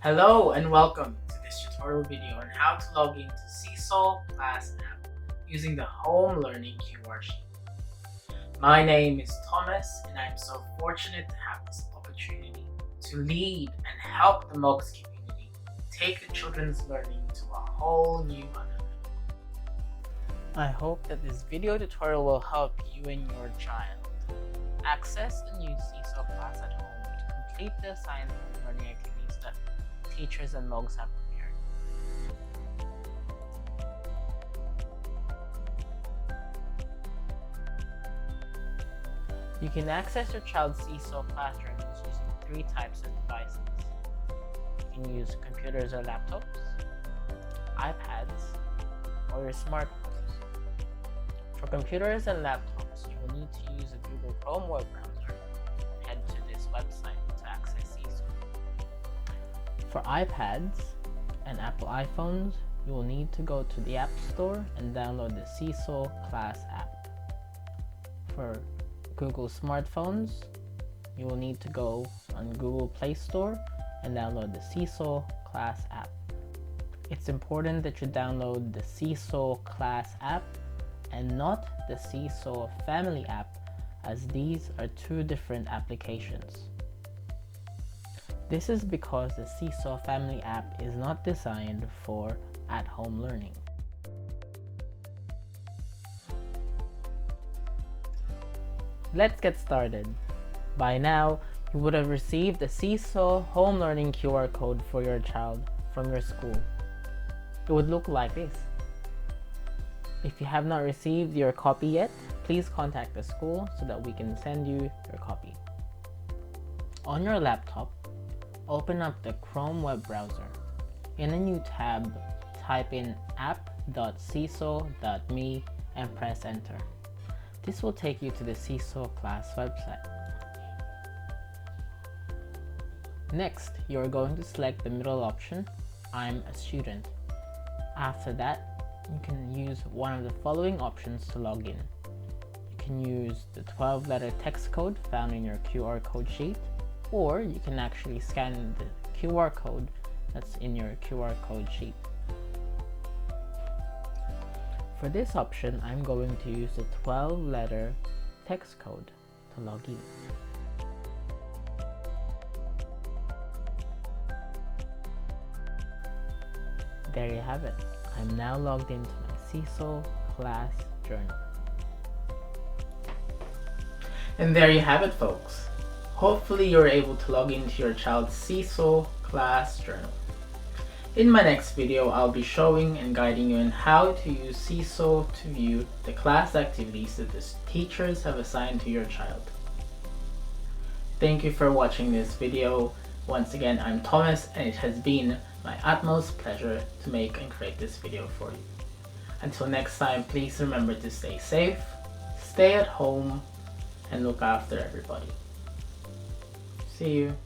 Hello and welcome to this tutorial video on how to log into Seesaw Class App using the Home Learning QR sheet. My name is Thomas and I'm so fortunate to have this opportunity to lead and help the MOGS community take the children's learning to a whole new level. I hope that this video tutorial will help you and your child access and use Seesaw Class at home to complete the assigned learning activities that teachers and MOGS have prepared. You can access your child's Seesaw classroom using three types of devices. You can use computers or laptops, iPads, or your smartphones. For computers and laptops, you will need to use a Google Chrome web browser and head to this website to access Seesaw. For iPads and Apple iPhones, you will need to go to the App Store and download the Seesaw Class App. For Google smartphones, you will need to go on Google Play Store and download the Seesaw Class App. It's important that you download the Seesaw Class App and not the Seesaw Family App, as these are two different applications. This is because the Seesaw Family App is not designed for at-home learning. Let's get started. By now, you would have received the Seesaw Home Learning QR code for your child from your school. It would look like this. If you have not received your copy yet, please contact the school so that we can send you your copy. On your laptop, open up the Chrome web browser. In a new tab, type in app.seesaw.me and press enter. This will take you to the Seesaw class website. Next, you are going to select the middle option, I'm a student. After that, you can use one of the following options to log in. You can use the 12-letter text code found in your QR code sheet, or you can actually scan the QR code that's in your QR code sheet. For this option, I'm going to use the 12-letter text code to log in. There you have it. I'm now logged into my Seesaw class journal. And there you have it, folks. Hopefully you're able to log into your child's Seesaw class journal. In my next video, I'll be showing and guiding you on how to use Seesaw to view the class activities that the teachers have assigned to your child. Thank you for watching this video. Once again, I'm Thomas and it has been my utmost pleasure to make and create this video for you. Until next time, please remember to stay safe, stay at home, and look after everybody. See you.